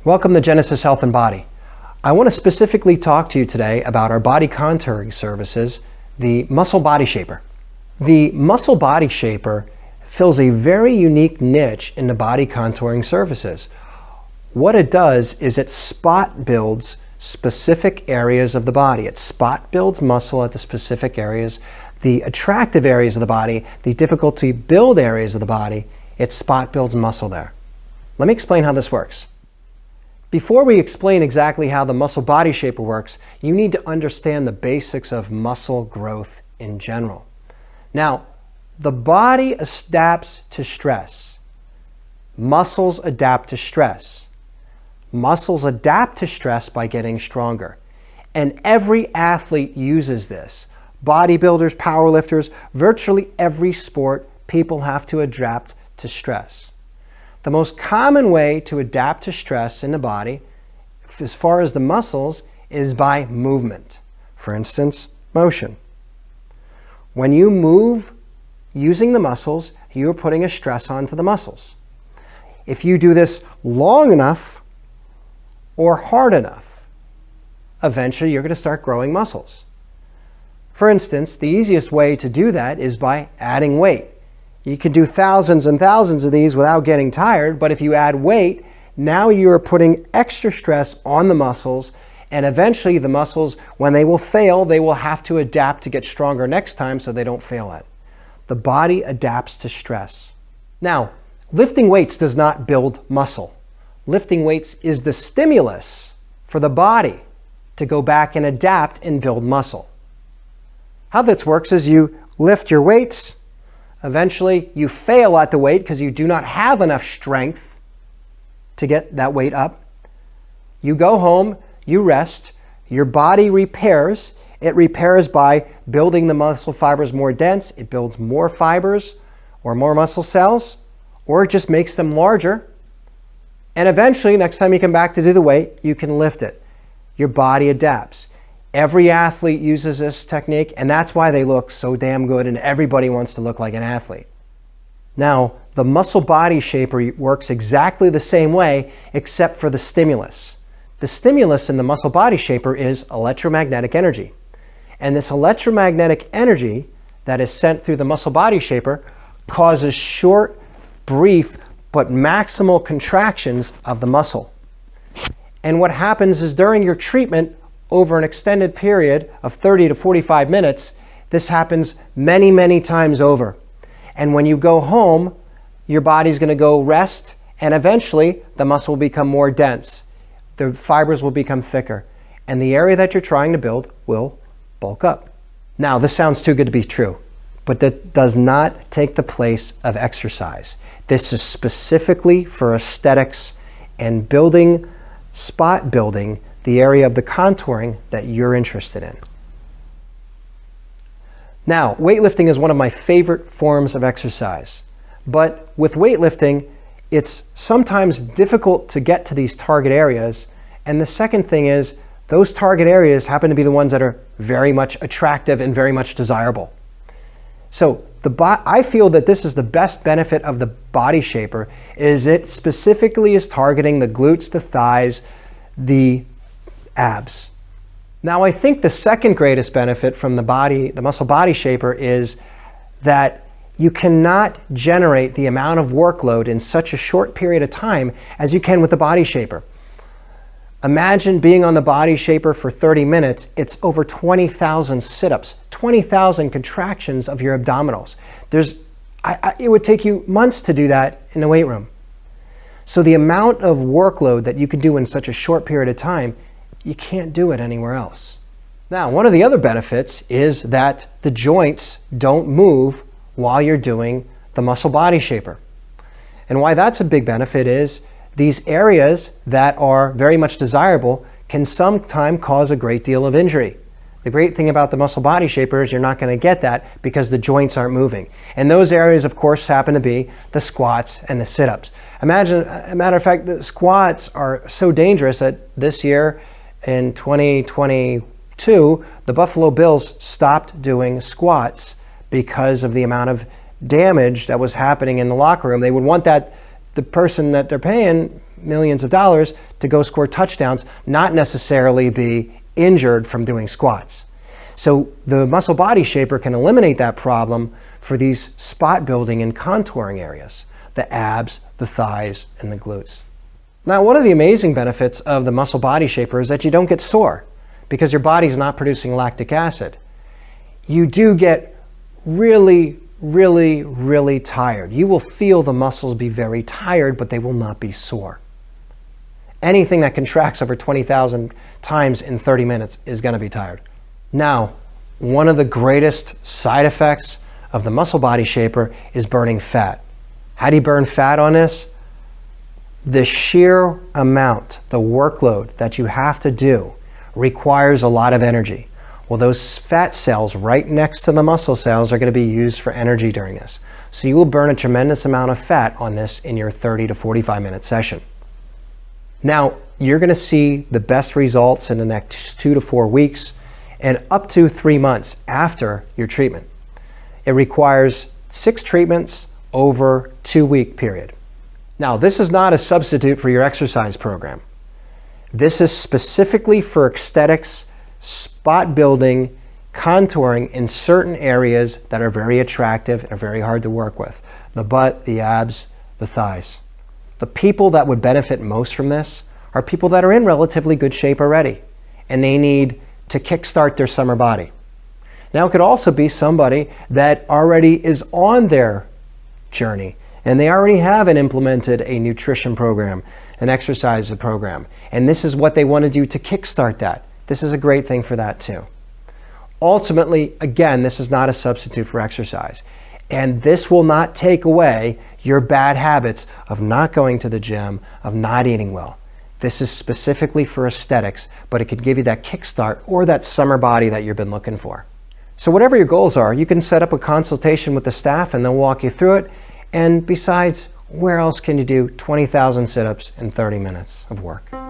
Welcome to Genesis Health and Body. I want to specifically talk to you today about our body contouring services, the Muscle Body Shaper. The Muscle Body Shaper fills a very unique niche in the body contouring services. What it does is it spot builds specific areas of the body. It spot builds muscle at the specific areas, the attractive areas of the body, the difficult to build areas of the body. It spot builds muscle there. Let me explain how this works. Before we explain exactly how the Muscle Body Shaper works, you need to understand the basics of muscle growth in general. Now, the body adapts to stress. Muscles adapt to stress. Muscles adapt to stress by getting stronger. And every athlete uses this. Bodybuilders, powerlifters, virtually every sport, people have to adapt to stress. The most common way to adapt to stress in the body, as far as the muscles, is by movement. For instance, motion. When you move using the muscles, you're putting a stress onto the muscles. If you do this long enough or hard enough, eventually you're going to start growing muscles. For instance, the easiest way to do that is by adding weight. You can do thousands and thousands of these without getting tired, but if you add weight, now you're putting extra stress on the muscles, and eventually the muscles, when they will fail, they will have to adapt to get stronger next time so they don't fail at it. The body adapts to stress. Now, lifting weights does not build muscle. Lifting weights is the stimulus for the body to go back and adapt and build muscle. How this works is you lift your weights. Eventually, you fail at the weight because you do not have enough strength to get that weight up. You go home, you rest, your body repairs. It repairs by building the muscle fibers more dense. It builds more fibers or more muscle cells, or it just makes them larger. And eventually, next time you come back to do the weight, you can lift it. Your body adapts. Every athlete uses this technique, and that's why they look so damn good, and everybody wants to look like an athlete. Now, the Muscle Body Shaper works exactly the same way, except for the stimulus. The stimulus in the Muscle Body Shaper is electromagnetic energy. And this electromagnetic energy that is sent through the Muscle Body Shaper causes short, brief, but maximal contractions of the muscle. And what happens is during your treatment, over an extended period of 30 to 45 minutes, this happens many, many times over. And when you go home, your body's going to go rest, and eventually the muscle will become more dense. The fibers will become thicker, and the area that you're trying to build will bulk up. Now, this sounds too good to be true, but that does not take the place of exercise. This is specifically for aesthetics and building, spot building, the area of the contouring that you're interested in. Now, weightlifting is one of my favorite forms of exercise, but with weightlifting, it's sometimes difficult to get to these target areas, and the second thing is those target areas happen to be the ones that are very much attractive and very much desirable. So I feel that this is the best benefit of the Body Shaper, is it specifically is targeting the glutes, the thighs, the abs. Now, I think the second greatest benefit from the Muscle Body Shaper is that you cannot generate the amount of workload in such a short period of time as you can with the Body Shaper. Imagine being on the Body Shaper for 30 minutes. It's over 20,000 sit-ups, 20,000 contractions of your abdominals. It would take you months to do that in the weight room. So the amount of workload that you can do in such a short period of time, you can't do it anywhere else. Now, one of the other benefits is that the joints don't move while you're doing the Muscle Body Shaper. And why that's a big benefit is these areas that are very much desirable can sometimes cause a great deal of injury. The great thing about the Muscle Body Shaper is you're not going to get that because the joints aren't moving. And those areas, of course, happen to be the squats and the sit-ups. Imagine, a matter of fact, the squats are so dangerous that this year, in 2022, the Buffalo Bills stopped doing squats because of the amount of damage that was happening in the locker room. They would want that the person that they're paying millions of dollars to go score touchdowns not necessarily be injured from doing squats. So the Muscle Body Shaper can eliminate that problem for these spot building and contouring areas, the abs, the thighs, and the glutes. Now, one of the amazing benefits of the Muscle Body Shaper is that you don't get sore because your body's not producing lactic acid. You do get really, really, really tired. You will feel the muscles be very tired, but they will not be sore. Anything that contracts over 20,000 times in 30 minutes is going to be tired. Now, one of the greatest side effects of the Muscle Body Shaper is burning fat. How do you burn fat on this? The sheer amount, the workload that you have to do requires a lot of energy. Well, those fat cells right next to the muscle cells are going to be used for energy during this. So you will burn a tremendous amount of fat on this in your 30 to 45 minute session. Now, you're going to see the best results in the next 2 to 4 weeks and up to 3 months after your treatment. It requires 6 treatments over 2-week period. Now, this is not a substitute for your exercise program. This is specifically for aesthetics, spot building, contouring in certain areas that are very attractive and are very hard to work with. The butt, the abs, the thighs. The people that would benefit most from this are people that are in relatively good shape already, and they need to kickstart their summer body. Now, it could also be somebody that already is on their journey and they already have implemented a nutrition program, an exercise program, and this is what they want to do to kickstart that. This is a great thing for that too. Ultimately, again, this is not a substitute for exercise, and this will not take away your bad habits of not going to the gym, of not eating well. This is specifically for aesthetics, but it could give you that kickstart or that summer body that you've been looking for. So whatever your goals are, you can set up a consultation with the staff and they'll walk you through it. And besides, where else can you do 20,000 sit-ups in 30 minutes of work?